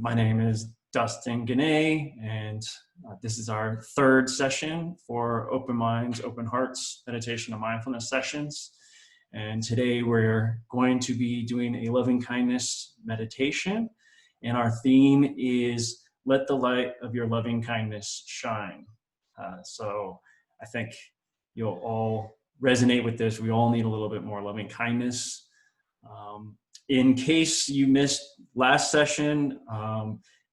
My name is Dustin Guinee, and this is our third session for Open Minds, Open Hearts Meditation and Mindfulness Sessions. And today we're going to be doing a loving kindness meditation, and our theme is let the light of your loving kindness shine. So I think you'll all resonate with this. We all need a little bit more loving kindness. In case you missed last session,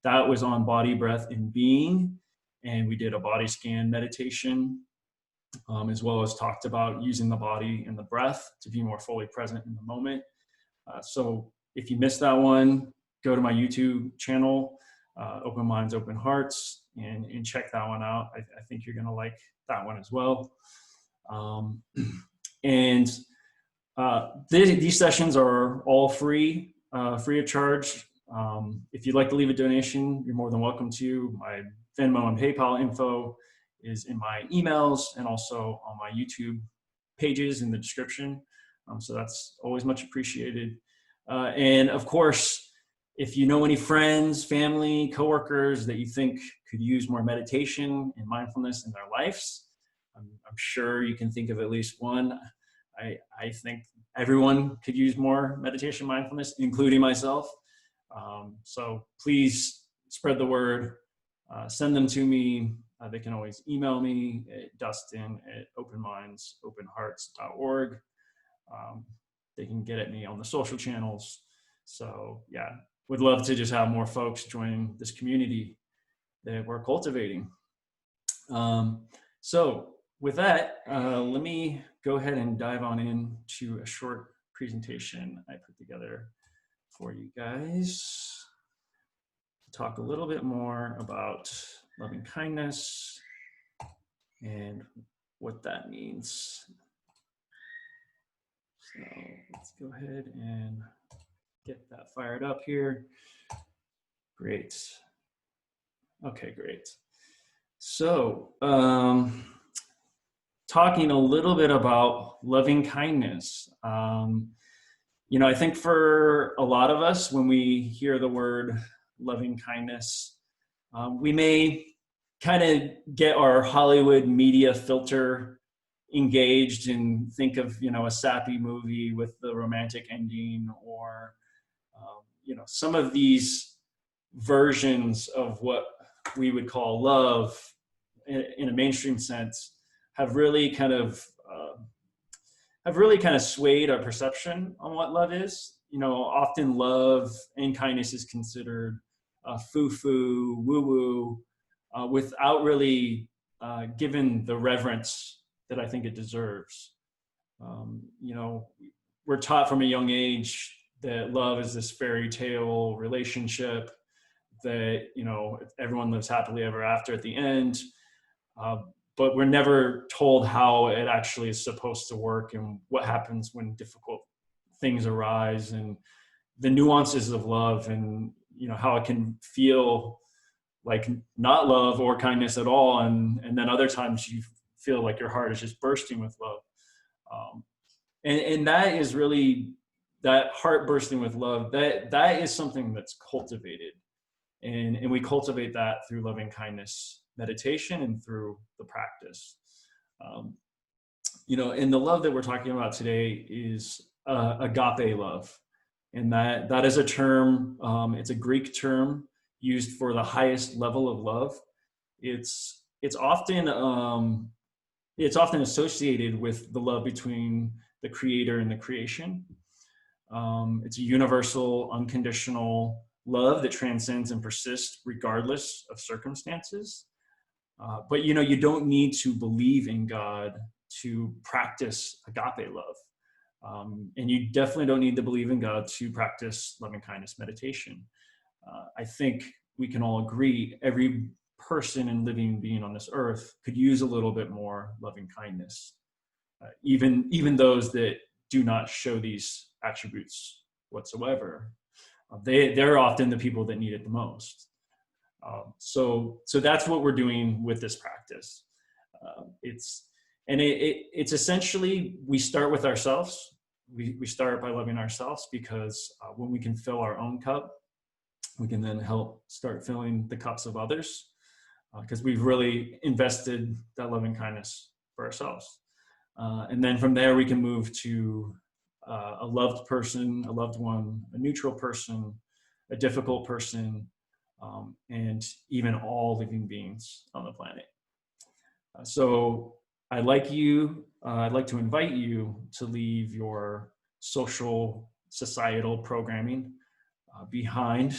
that was on body, breath, and being. And we did a body scan meditation, as well as talked about using the body and the breath to be more fully present in the moment. So if you missed that one, go to my YouTube channel, Open Minds, Open Hearts, and check that one out. I think you're going to like that one as well. These sessions are all free of charge. If you'd like to leave a donation, you're more than welcome to. My Venmo and PayPal info is in my emails and also on my YouTube pages in the description. So that's always much appreciated. And of course, if you know any friends, family, coworkers that you think could use more meditation and mindfulness in their lives, I'm sure you can think of at least one. I think everyone could use more meditation mindfulness, including myself. So please spread the word, send them to me. They can always email me at dustin@openmindsopenhearts.org. They can get at me on the social channels. So yeah, would love to just have more folks join this community that we're cultivating. So with that, let me go ahead and dive on into a short presentation I put together for you guys to talk a little bit more about loving kindness and what that means. So let's go ahead and get that fired up here. Great. Okay, great. So, talking a little bit about loving kindness. I think for a lot of us, when we hear the word loving kindness, we may kind of get our Hollywood media filter engaged and think of, a sappy movie with the romantic ending, or, some of these versions of what we would call love in a mainstream sense have really kind of swayed our perception on what love is. Often love and kindness is considered foo-foo, woo-woo, without really given the reverence that I think it deserves. We're taught from a young age that love is this fairy tale relationship that, everyone lives happily ever after at the end. But we're never told how it actually is supposed to work and what happens when difficult things arise and the nuances of love and, how it can feel like not love or kindness at all. And then other times you feel like your heart is just bursting with love. And that is really, that heart bursting with love, that is something that's cultivated. And we cultivate that through loving kindness meditation and through the practice. And the love that we're talking about today is agape love. And that is a term, it's a Greek term used for the highest level of love. It's often associated with the love between the creator and the creation. It's a universal, unconditional love that transcends and persists regardless of circumstances. But you don't need to believe in God to practice agape love. And you definitely don't need to believe in God to practice loving kindness meditation. I think we can all agree every person and living being on this earth could use a little bit more loving kindness, even those that do not show these attributes whatsoever. They're often the people that need it the most. So that's what we're doing with this practice. It's essentially, we start with ourselves. We start by loving ourselves because when we can fill our own cup, we can then help start filling the cups of others, because we've really invested that loving kindness for ourselves. And then from there, we can move to a loved person, a loved one, a neutral person, a difficult person, and even all living beings on the planet. So I'd like to invite you to leave your social, societal programming behind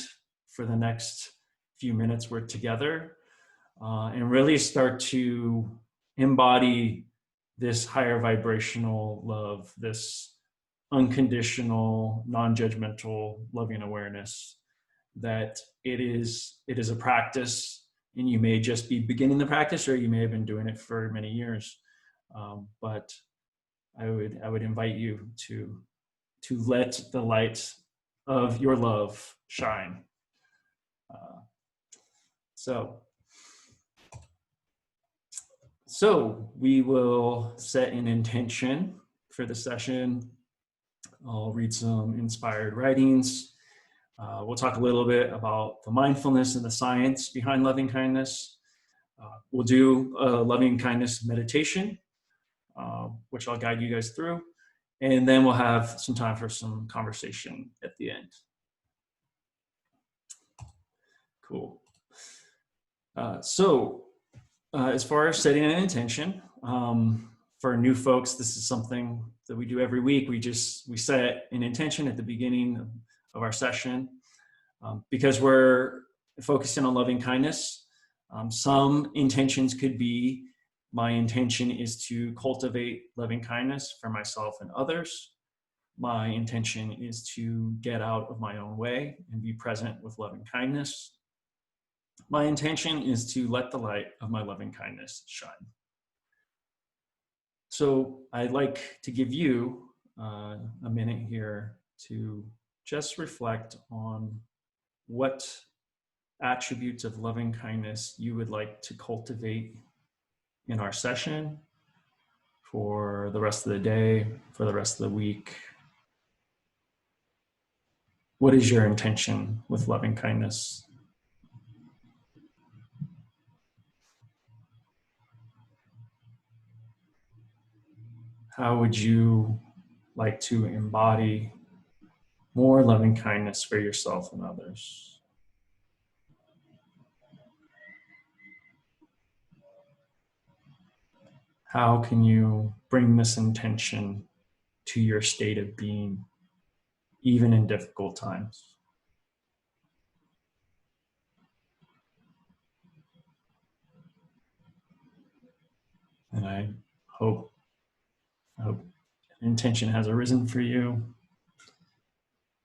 for the next few minutes we're together, and really start to embody this higher vibrational love, this unconditional, non-judgmental, loving awareness, that it is a practice, and you may just be beginning the practice, or you may have been doing it for many years. But I would invite you to let the light of your love shine. So we will set an intention for the session. I'll read some inspired writings. We'll talk a little bit about the mindfulness and the science behind loving kindness. We'll do a loving kindness meditation, which I'll guide you guys through. And then we'll have some time for some conversation at the end. Cool. As far as setting an intention, for new folks, this is something that we do every week. We set an intention at the beginning of our session, because we're focusing on loving kindness. Some intentions could be, my intention is to cultivate loving kindness for myself and others. My intention is to get out of my own way and be present with loving kindness. My intention is to let the light of my loving kindness shine. So I'd like to give you a minute here to just reflect on what attributes of loving kindness you would like to cultivate in our session for the rest of the day, for the rest of the week. What is your intention with loving kindness? How would you like to embody more loving kindness for yourself and others? How can you bring this intention to your state of being, even in difficult times? And I hope intention has arisen for you.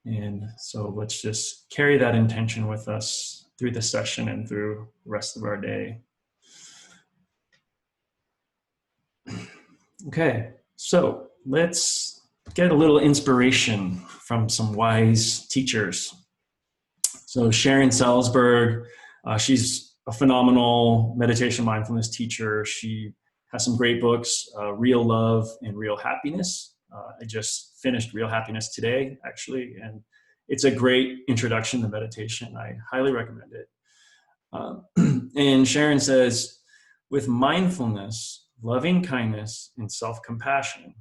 And so let's just carry that intention with us through the session and through the rest of our day. Okay, so let's get a little inspiration from some wise teachers. So Sharon Salzberg, she's a phenomenal meditation mindfulness teacher. She has some great books, Real Love and Real Happiness. I just finished Real Happiness today, actually, and it's a great introduction to meditation. I highly recommend it. And Sharon says, with mindfulness, loving kindness, and self-compassion,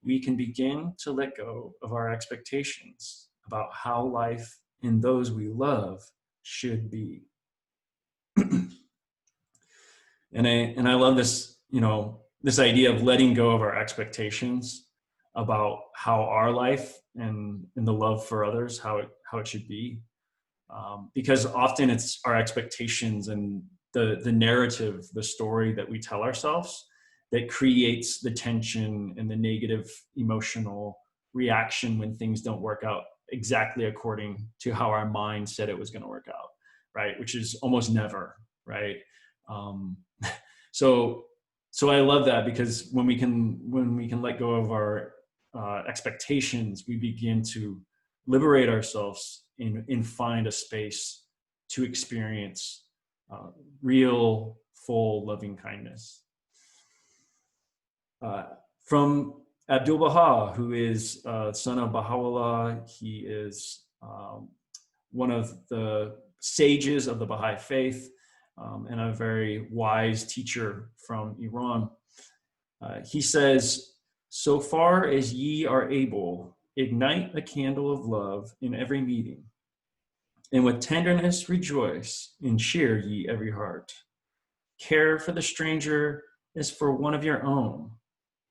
we can begin to let go of our expectations about how life and those we love should be. And I love this, this idea of letting go of our expectations about how our life and the love for others, how it should be. Because often it's our expectations and the narrative, the story that we tell ourselves that creates the tension and the negative emotional reaction when things don't work out exactly according to how our mind said it was going to work out, right? Which is almost never, right? So I love that, because when we can let go of our expectations, we begin to liberate ourselves and find a space to experience real, full, loving kindness. From Abdul Baha, who is son of Baha'u'llah, he is one of the sages of the Baha'i faith, and a very wise teacher from Iran. He says, "So far as ye are able, ignite a candle of love in every meeting, and with tenderness rejoice and cheer ye every heart. Care for the stranger as for one of your own.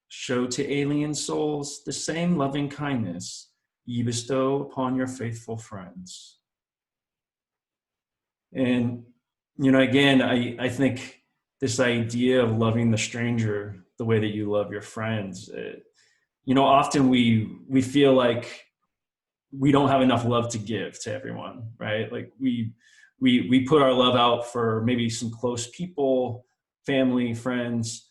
Show to alien souls the same loving kindness ye bestow upon your faithful friends." And, again, I think this idea of loving the stranger the way that you love your friends, often we feel like we don't have enough love to give to everyone, right? Like we put our love out for maybe some close people, family, friends,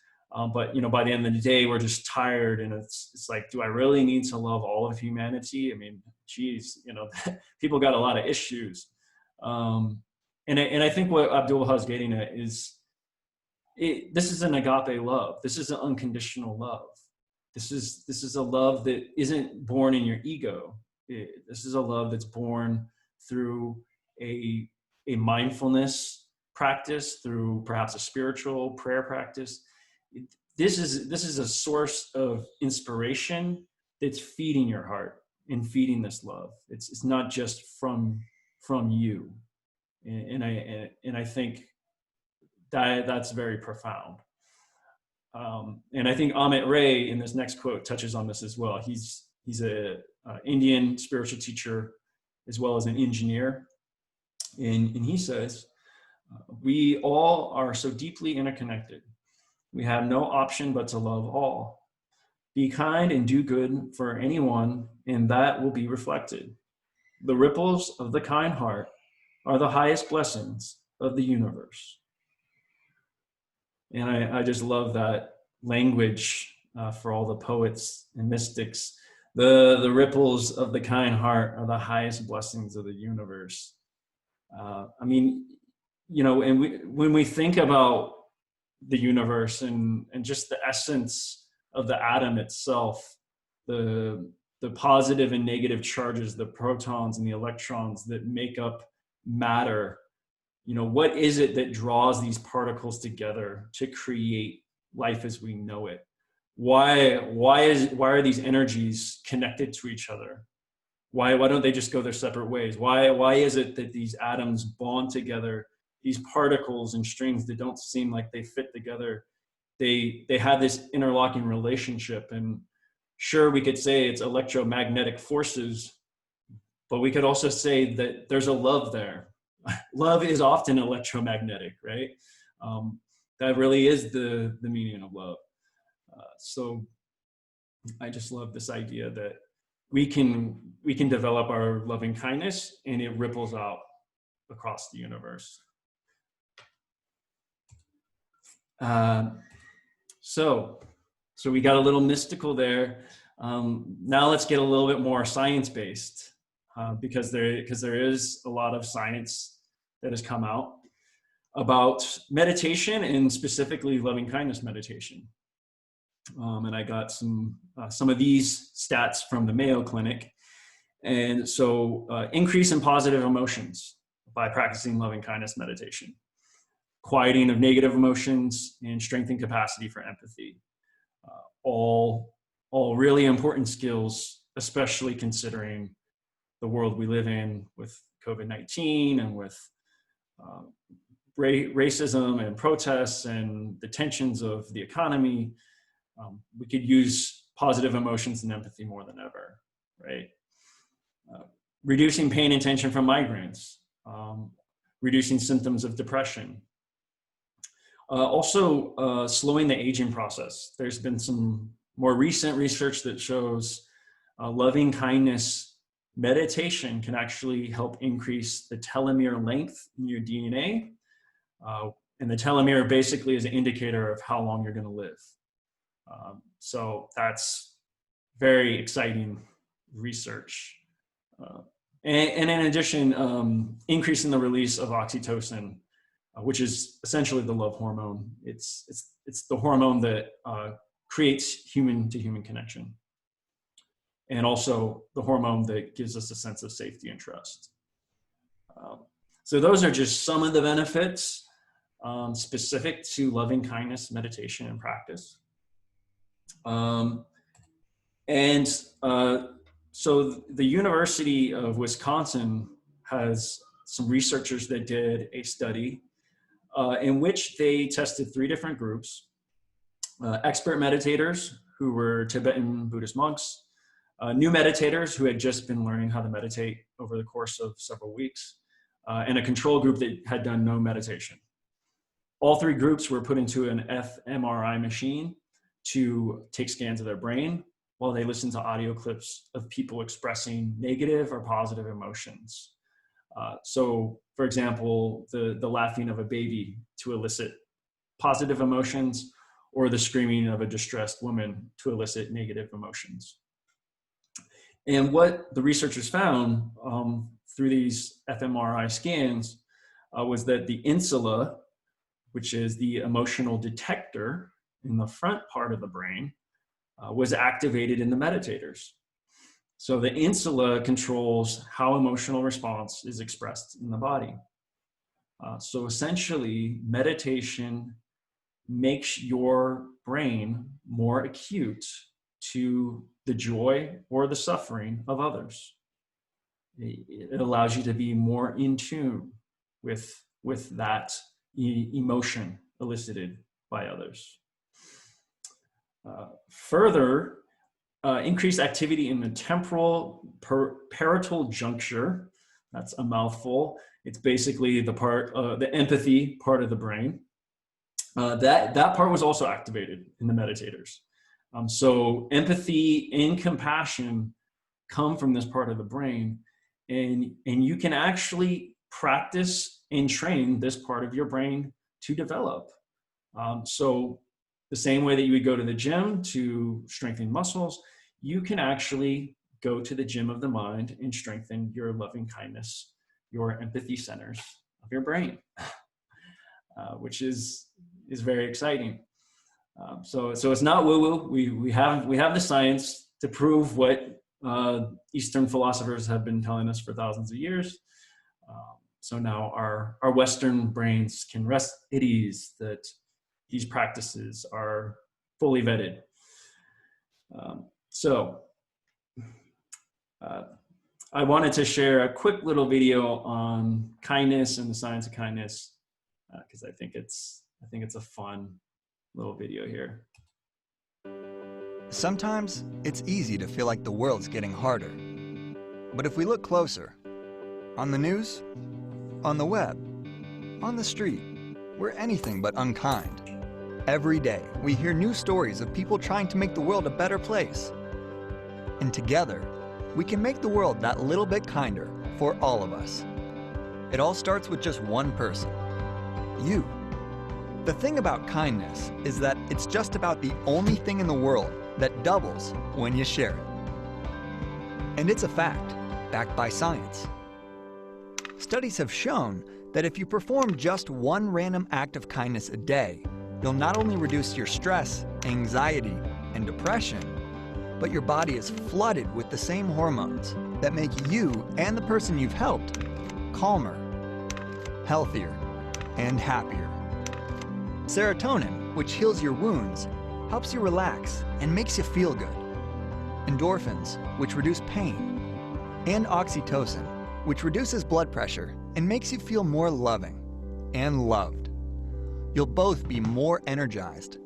but by the end of the day, we're just tired, and it's like, do I really need to love all of humanity? I mean, geez, people got a lot of issues, and I think what Abdullah is getting at is, this is an agape love. This is an unconditional love. This is a love that isn't born in your ego. This is a love that's born through a mindfulness practice, through perhaps a spiritual prayer practice. This is a source of inspiration that's feeding your heart and feeding this love. It's not just from you, and I think that's very profound. And I think Amit Ray in this next quote touches on this as well. He's a Indian spiritual teacher as well as an engineer, and he says, "We all are so deeply interconnected. We have no option but to love all. Be kind and do good for anyone, and that will be reflected. The ripples of the kind heart are the highest blessings of the universe." And I just love that language for all the poets and mystics. The ripples of the kind heart are the highest blessings of the universe. I mean, and when we think about the universe and just the essence of the atom itself, the positive and negative charges, the protons and the electrons that make up matter, what is it that draws these particles together to create life as we know it? Why are these energies connected to each other? Why don't they just go their separate ways? Why is it that these atoms bond together, these particles and strings that don't seem like they fit together? They have this interlocking relationship, and sure, we could say it's electromagnetic forces, but we could also say that there's a love there. Love is often electromagnetic, right? That really is the meaning of love. So I just love this idea that we can develop our loving kindness, and it ripples out across the universe. So we got a little mystical there. Now let's get a little bit more science-based, because there is a lot of science that has come out about meditation, and specifically loving kindness meditation. And I got some of these stats from the Mayo Clinic. And so increase in positive emotions by practicing loving kindness meditation, quieting of negative emotions, and strengthening capacity for empathy. All really important skills, especially considering the world we live in with COVID-19 and with racism and protests and the tensions of the economy. We could use positive emotions and empathy more than ever, right? Reducing pain and tension from migraines, reducing symptoms of depression. Also, slowing the aging process. There's been some more recent research that shows loving kindness meditation can actually help increase the telomere length in your DNA. And the telomere basically is an indicator of how long you're going to live. So that's very exciting research. And in addition, increasing the release of oxytocin, which is essentially the love hormone. It's the hormone that creates human-to-human connection, and also the hormone that gives us a sense of safety and trust. So those are just some of the benefits specific to loving kindness meditation and practice. So the University of Wisconsin has some researchers that did a study in which they tested 3 different groups: expert meditators who were Tibetan Buddhist monks, new meditators who had just been learning how to meditate over the course of several weeks, and a control group that had done no meditation. All 3 groups were put into an fMRI machine to take scans of their brain while they listened to audio clips of people expressing negative or positive emotions. So, for example, the laughing of a baby to elicit positive emotions, or the screaming of a distressed woman to elicit negative emotions. And what the researchers found through these fMRI scans was that the insula, which is the emotional detector in the front part of the brain, was activated in the meditators. So the insula controls how emotional response is expressed in the body. So essentially, meditation makes your brain more acute to the joy or the suffering of others. It allows you to be more in tune with that emotion elicited by others. Further, increased activity in the temporal parietal juncture. That's a mouthful. It's basically the empathy part of the brain. That part was also activated in the meditators. So empathy and compassion come from this part of the brain, and you can actually practice and train this part of your brain to develop. So the same way that you would go to the gym to strengthen muscles, you can actually go to the gym of the mind and strengthen your loving kindness, your empathy centers of your brain, which is very exciting. So it's not woo-woo. We have the science to prove what Eastern philosophers have been telling us for thousands of years. So now our Western brains can rest at ease that these practices are fully vetted. I wanted to share a quick little video on kindness and the science of kindness because I think it's a fun little video here. Sometimes it's easy to feel like the world's getting harder. But if we look closer, on the news, on the web, on the street, we're anything but unkind. Every day, we hear new stories of people trying to make the world a better place. And together, we can make the world that little bit kinder for all of us. It all starts with just one person, you. The thing about kindness is that it's just about the only thing in the world that doubles when you share it. And it's a fact, backed by science. Studies have shown that if you perform just one random act of kindness a day, you'll not only reduce your stress, anxiety, and depression, but your body is flooded with the same hormones that make you and the person you've helped calmer, healthier, and happier. Serotonin, which heals your wounds, helps you relax and makes you feel good. Endorphins, which reduce pain. And oxytocin, which reduces blood pressure and makes you feel more loving and loved. You'll both be more energized,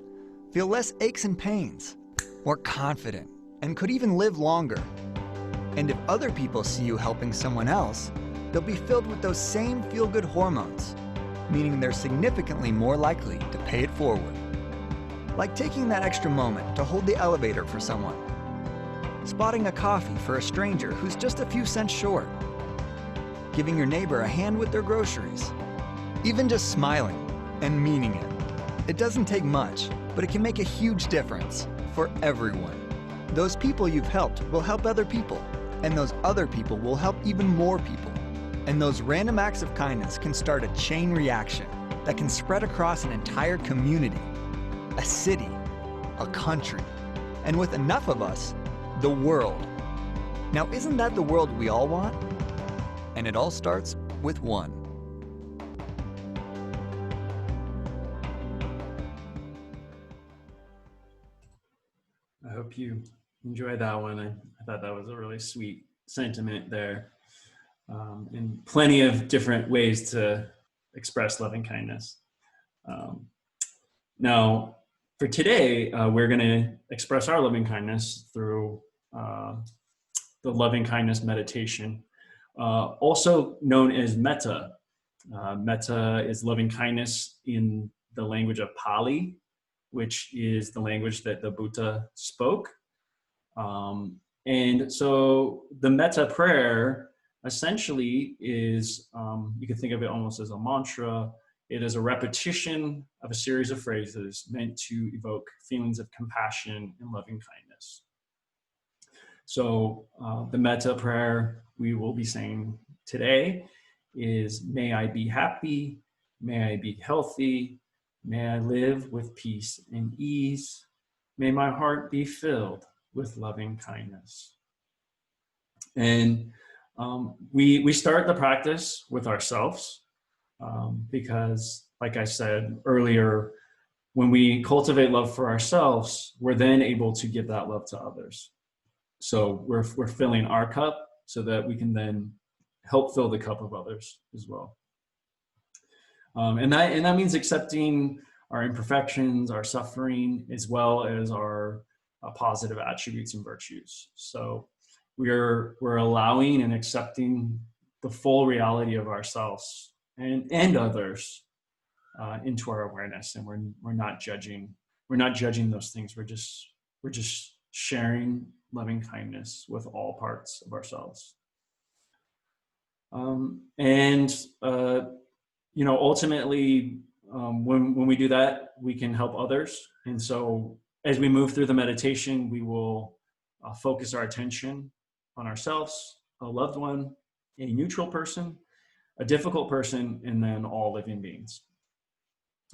feel less aches and pains, more confident, and could even live longer. And if other people see you helping someone else, they'll be filled with those same feel-good hormones, meaning they're significantly more likely to pay it forward. Like taking that extra moment to hold the elevator for someone, spotting a coffee for a stranger who's just a few cents short, giving your neighbor a hand with their groceries, even just smiling and meaning it. It doesn't take much, but it can make a huge difference for everyone. Those people you've helped will help other people, and those other people will help even more people. And those random acts of kindness can start a chain reaction that can spread across an entire community, a city, a country, and with enough of us, the world. Now, isn't that the world we all want? And it all starts with 1. I hope you enjoyed that one. I thought that was a really sweet sentiment there, and plenty of different ways to express loving kindness. Now, for today, we're going to express our loving kindness through the loving kindness meditation, also known as metta. Metta is loving kindness in the language of Pali, which is the language that the Buddha spoke. And so the metta prayer essentially is, you can think of it almost as a mantra. It is a repetition of a series of phrases meant to evoke feelings of compassion and loving kindness. So the metta prayer we will be saying today is, may I be happy, may I be healthy, may I live with peace and ease, may my heart be filled with loving kindness. And we start the practice with ourselves, because, like I said earlier, when we cultivate love for ourselves, we're then able to give that love to others. So we're filling our cup so that we can then help fill the cup of others as well. And that means accepting our imperfections, our suffering, as well as our positive attributes and virtues. So we're allowing and accepting the full reality of ourselves and others into our awareness, and we're not judging. We're not judging those things. We're just sharing loving kindness with all parts of ourselves. Ultimately, when we do that, we can help others. And so as we move through the meditation, we will focus our attention on ourselves, a loved one, a neutral person, a difficult person, and then all living beings.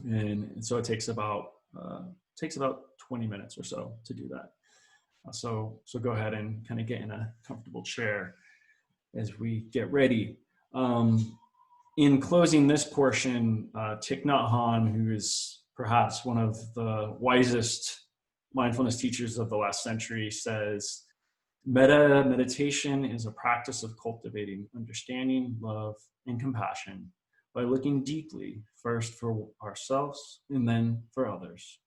And so it takes about 20 minutes or so to do that. So go ahead and kind of get in a comfortable chair as we get ready. In closing this portion, Thich Nhat Hanh, who is perhaps one of the wisest mindfulness teachers of the last century, says, meditation is a practice of cultivating understanding, love, and compassion by looking deeply, first for ourselves and then for others.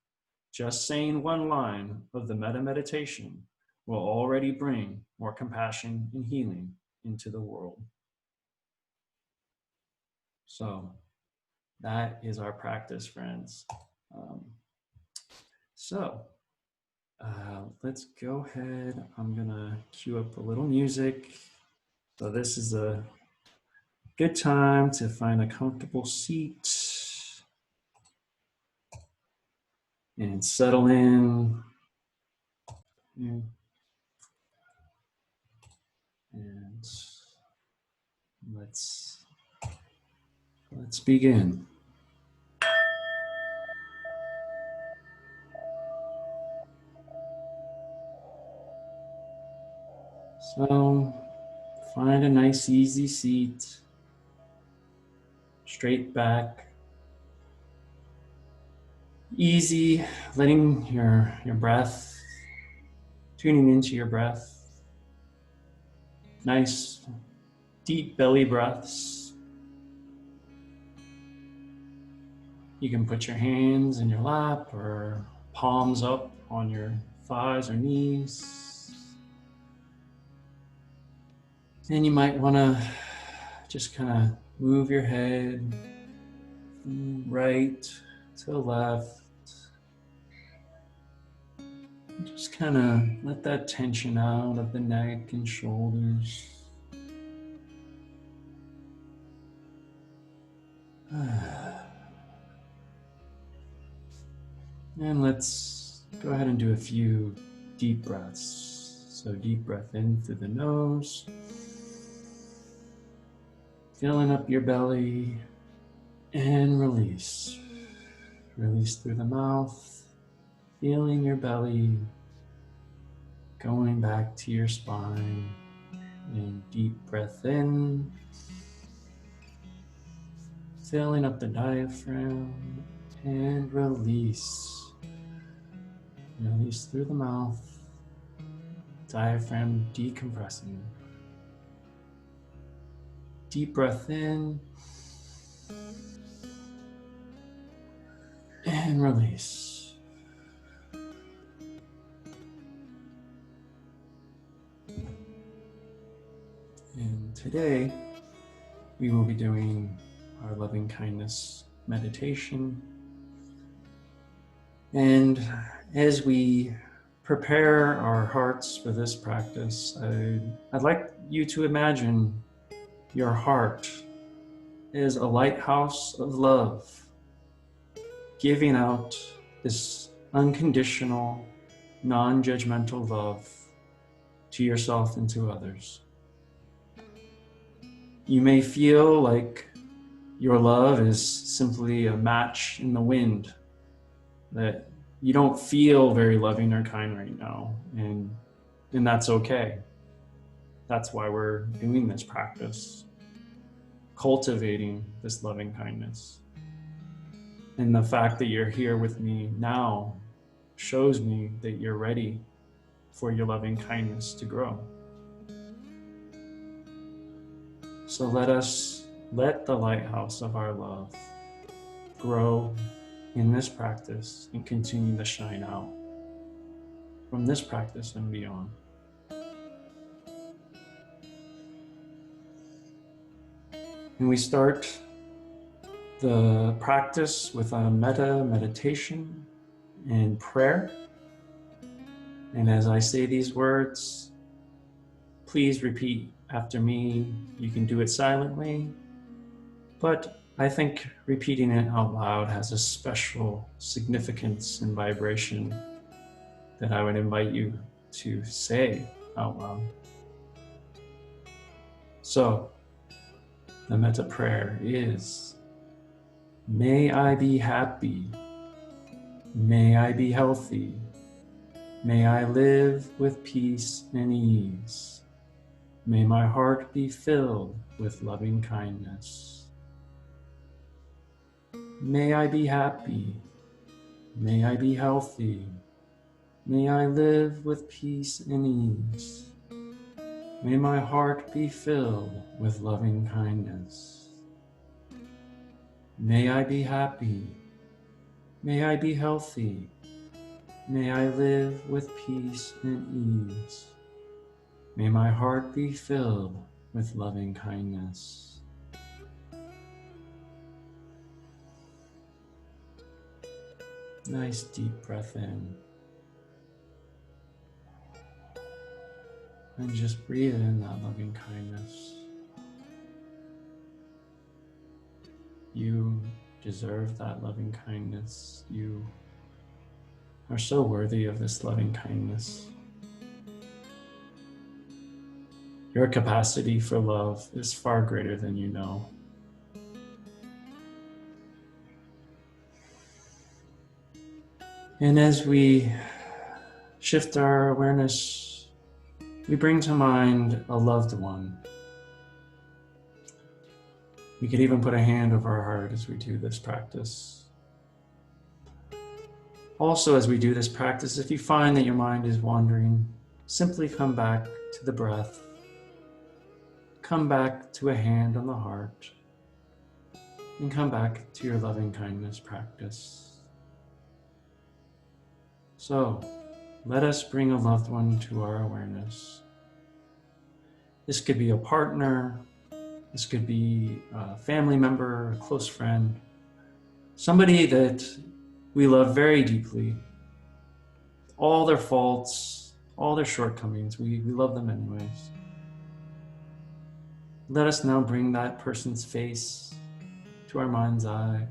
Just saying one line of the metta meditation will already bring more compassion and healing into the world. So that is our practice, friends. Let's go ahead. I'm gonna cue up a little music. So this is a good time to find a comfortable seat and settle in. And let's begin. So find a nice easy seat, straight back, easy, letting your breath, tuning into your breath, nice deep belly breaths. You can put your hands in your lap or palms up on your thighs or knees. And you might want to just kind of move your head from right to left. Just kind of let that tension out of the neck and shoulders. And let's go ahead and do a few deep breaths. So deep breath in through the nose, filling up your belly, and release. Release through the mouth, feeling your belly going back to your spine. And deep breath in filling up the diaphragm, and release. Release through the mouth, diaphragm decompressing. Deep breath in, and release. And today, we will be doing our loving kindness meditation. And as we prepare our hearts for this practice, I'd like you to imagine your heart as a lighthouse of love, giving out this unconditional, non-judgmental love to yourself and to others. You may feel like your love is simply a match in the wind, that you don't feel very loving or kind right now, and that's okay. That's why we're doing this practice, cultivating this loving kindness. And the fact that you're here with me now shows me that you're ready for your loving kindness to grow. So let the lighthouse of our love grow in this practice and continue to shine out from this practice and beyond. And we start the practice with a metta meditation and prayer. And as I say these words, please repeat after me. You can do it silently, but I think repeating it out loud has a special significance and vibration that I would invite you to say out loud. So, the metta prayer is, may I be happy, may I be healthy, may I live with peace and ease, may my heart be filled with loving kindness. May I be happy, may I be healthy, may I live with peace and ease, may my heart be filled with loving kindness. May I be happy, may I be healthy, may I live with peace and ease, may my heart be filled with loving kindness. Nice deep breath in. And just breathe in that loving kindness. You deserve that loving kindness. You are so worthy of this loving kindness. Your capacity for love is far greater than you know. And as we shift our awareness, we bring to mind a loved one. We could even put a hand over our heart as we do this practice. Also, as we do this practice, if you find that your mind is wandering, simply come back to the breath. Come back to a hand on the heart. And come back to your loving kindness practice. So, let us bring a loved one to our awareness. This could be a partner, this could be a family member, a close friend, somebody that we love very deeply. All their faults, all their shortcomings, we love them anyways. Let us now bring that person's face to our mind's eye,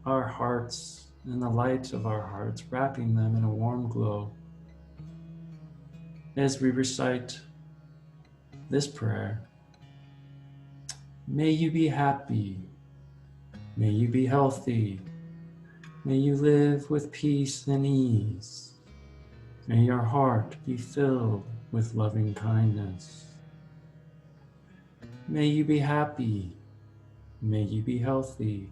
our hearts, and the light of our hearts, wrapping them in a warm glow as we recite this prayer. May you be happy, may you be healthy, may you live with peace and ease, may your heart be filled with loving kindness. May you be happy, May you be healthy.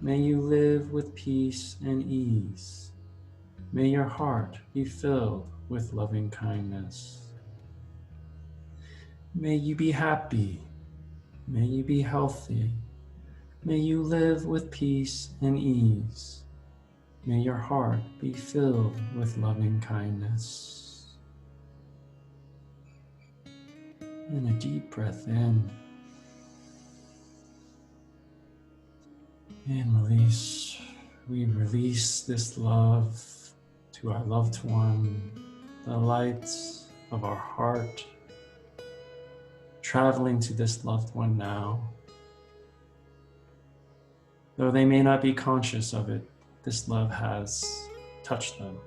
May you live with peace and ease. May your heart be filled with loving kindness. May you be happy. May you be healthy. May you live with peace and ease. May your heart be filled with loving kindness. And a deep breath in. And release. We release this love to our loved one, the light of our heart, traveling to this loved one now. Though they may not be conscious of it, this love has touched them.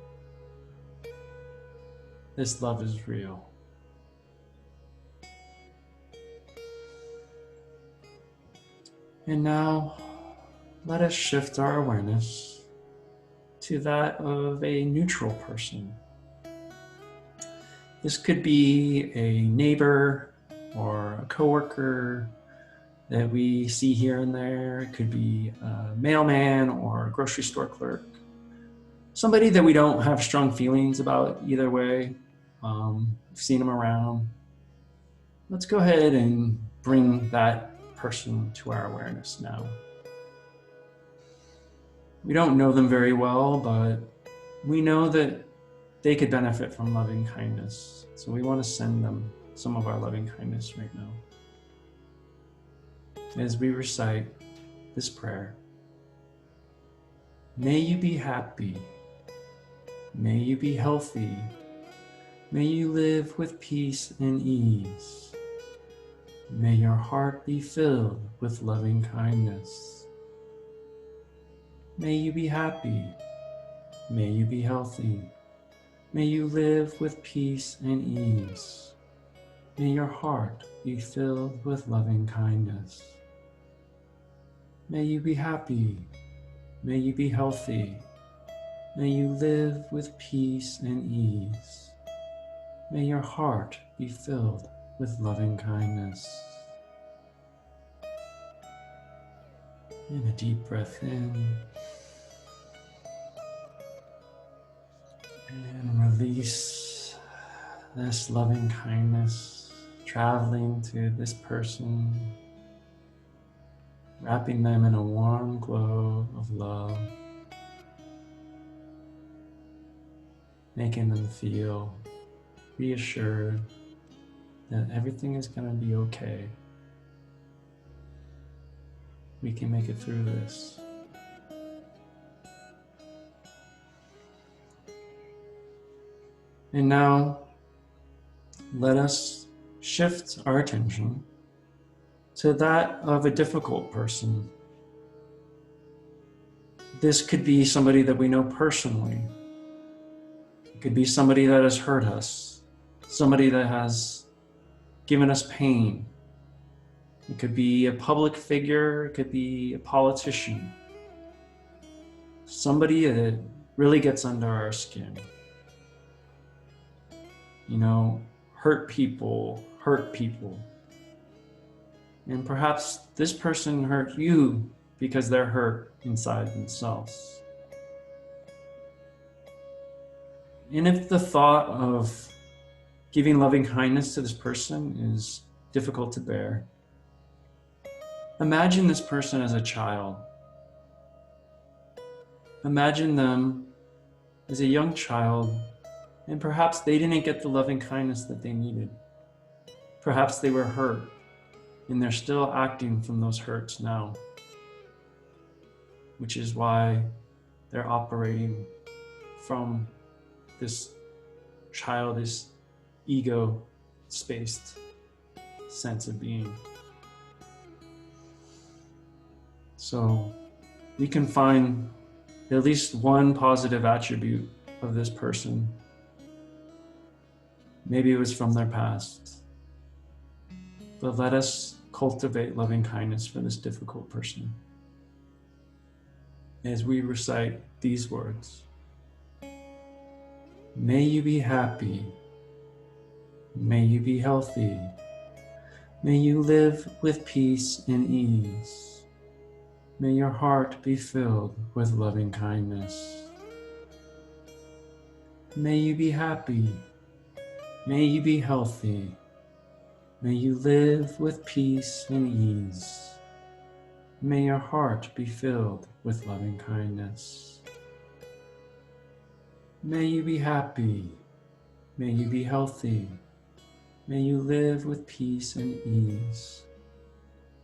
This love is real. And now, let us shift our awareness to that of a neutral person. This could be a neighbor or a coworker that we see here and there. It could be a mailman or a grocery store clerk. Somebody that we don't have strong feelings about either way. We've seen them around. Let's go ahead and bring that person to our awareness now. We don't know them very well, but we know that they could benefit from loving kindness. So we want to send them some of our loving kindness right now. As we recite this prayer, may you be happy. May you be healthy. May you live with peace and ease. May your heart be filled with loving kindness. May you be happy. May you be healthy. May you live with peace and ease. May your heart be filled with loving kindness. May you be happy. May you be healthy. May you live with peace and ease. May your heart be filled with loving kindness. And a deep breath in. And release this loving kindness traveling to this person, wrapping them in a warm glow of love, making them feel reassured that everything is going to be okay. We can make it through this. And now, let us shift our attention to that of a difficult person. This could be somebody that we know personally. It could be somebody that has hurt us, somebody that has given us pain. It could be a public figure, it could be a politician, somebody that really gets under our skin. You know, hurt people. And perhaps this person hurt you because they're hurt inside themselves. And if the thought of giving loving kindness to this person is difficult to bear, imagine this person as a child. Imagine them as a young child, and perhaps they didn't get the loving kindness that they needed. Perhaps they were hurt, and they're still acting from those hurts now, which is why they're operating from this childish, ego-spaced sense of being. So we can find at least one positive attribute of this person. Maybe it was from their past. But let us cultivate loving kindness for this difficult person as we recite these words. May you be happy. May you be healthy. May you live with peace and ease. May your heart be filled with loving kindness. May you be happy. May you be healthy. May you live with peace and ease. May your heart be filled with loving kindness. May you be happy. May you be healthy. May you live with peace and ease.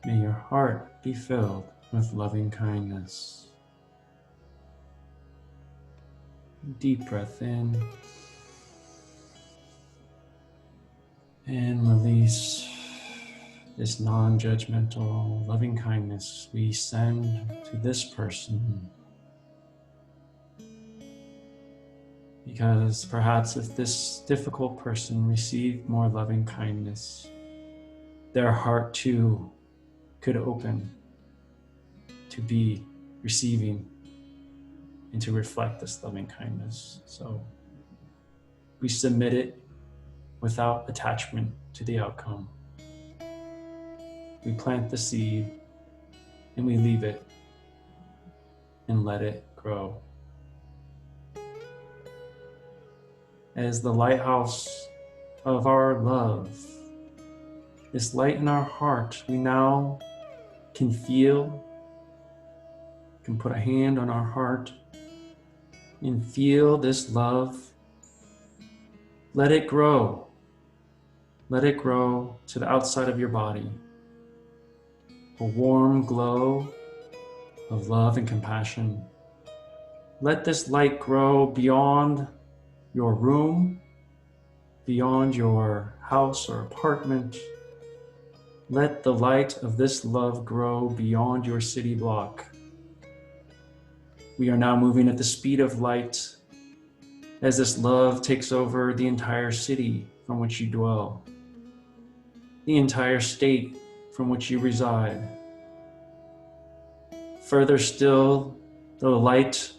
May your heart be filled with loving kindness. Deep breath in and release this non-judgmental loving kindness we send to this person. Because perhaps if this difficult person received more loving kindness, their heart too could open to be receiving and to reflect this loving kindness. So we submit it without attachment to the outcome. We plant the seed and we leave it and let it grow. As the lighthouse of our love, this light in our heart, we now can feel, can put a hand on our heart and feel this love. Let it grow. Let it grow to the outside of your body. A warm glow of love and compassion. Let this light grow beyond your room, beyond your house or apartment. Let the light of this love grow beyond your city block. We are now moving at the speed of light as this love takes over the entire city from which you dwell, the entire state from which you reside. Further still, the light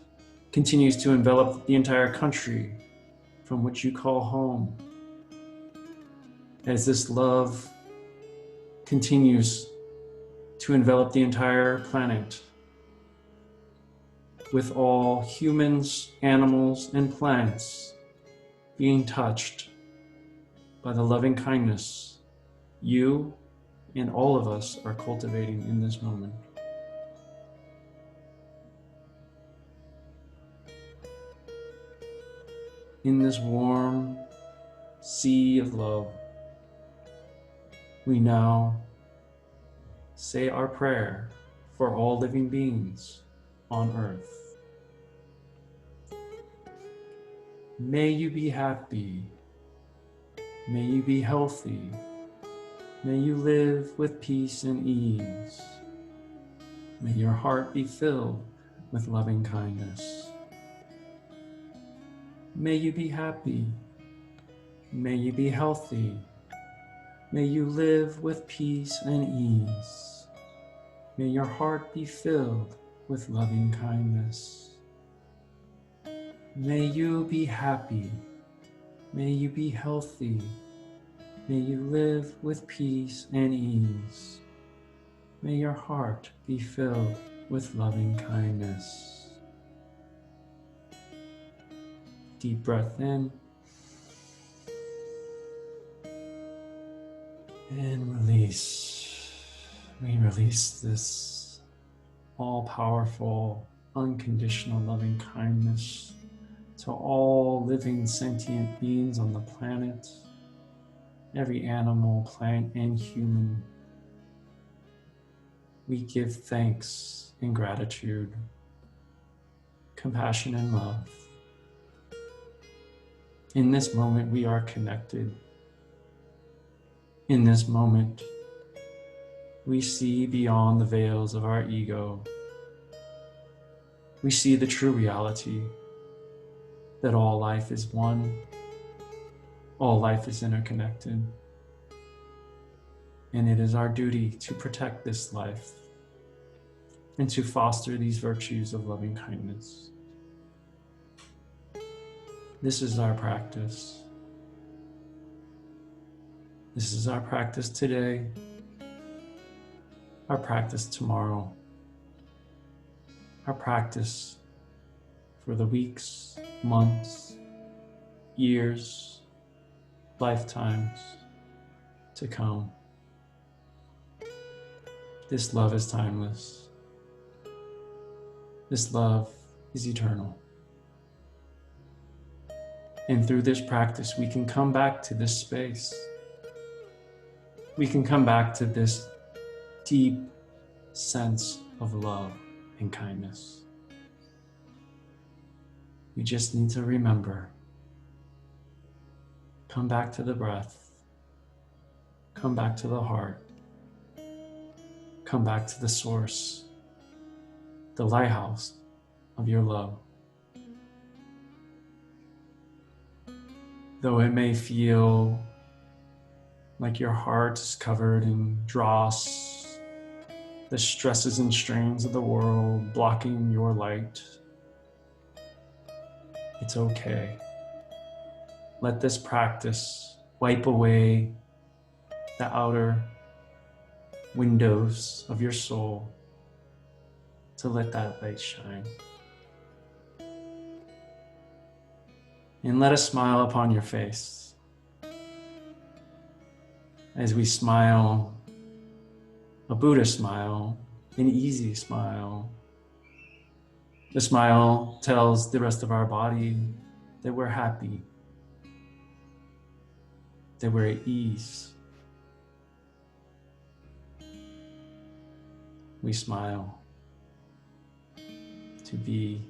continues to envelop the entire country from which you call home. As this love continues to envelop the entire planet, with all humans, animals, and plants being touched by the loving kindness you and all of us are cultivating in this moment. In this warm sea of love, we now say our prayer for all living beings on earth. May you be happy. May you be healthy. May you live with peace and ease. May your heart be filled with loving kindness. May you be happy. May you be healthy. May you live with peace and ease. May your heart be filled with loving kindness. May you be happy. May you be healthy. May you live with peace and ease. May your heart be filled with loving kindness. Deep breath in and release. We release this all-powerful, unconditional loving kindness to all living sentient beings on the planet, every animal, plant, and human. We give thanks and gratitude, compassion and love. In this moment, we are connected. In this moment, we see beyond the veils of our ego. We see the true reality that all life is one, all life is interconnected, and it is our duty to protect this life and to foster these virtues of loving kindness. This is our practice. This is our practice today, our practice tomorrow, our practice for the weeks, months, years, lifetimes to come. This love is timeless. This love is eternal. And through this practice, we can come back to this space. We can come back to this deep sense of love and kindness. We just need to remember. Come back to the breath. Come back to the heart. Come back to the source, the lighthouse of your love. Though it may feel like your heart is covered in dross, the stresses and strains of the world blocking your light, it's okay. Let this practice wipe away the outer windows of your soul to let that light shine. And let a smile upon your face. As we smile, a Buddha smile, an easy smile. The smile tells the rest of our body that we're happy, that we're at ease. We smile to be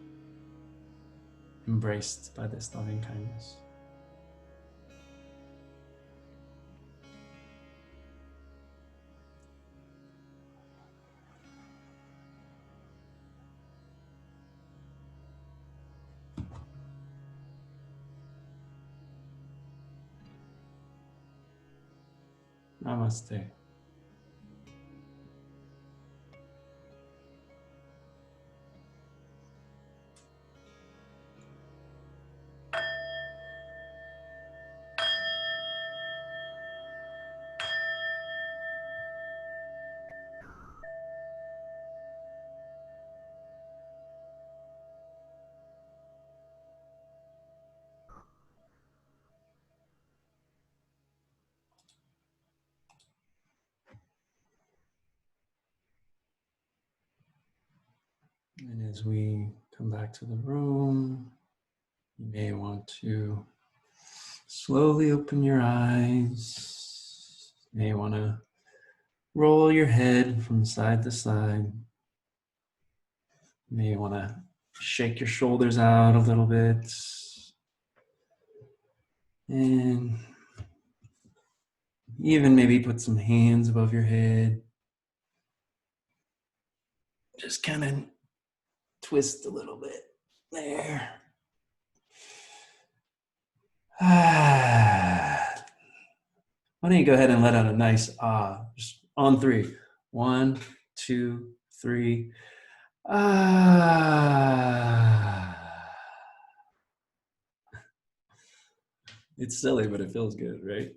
embraced by this loving kindness. Namaste. And as we come back to the room, you may want to slowly open your eyes. You may want to roll your head from side to side. You may want to shake your shoulders out a little bit. And even maybe put some hands above your head. Just kind of twist a little bit there. Why don't you go ahead and let out a nice ah, just on 3. 1, 2, 3. Ah. It's silly, but it feels good, right?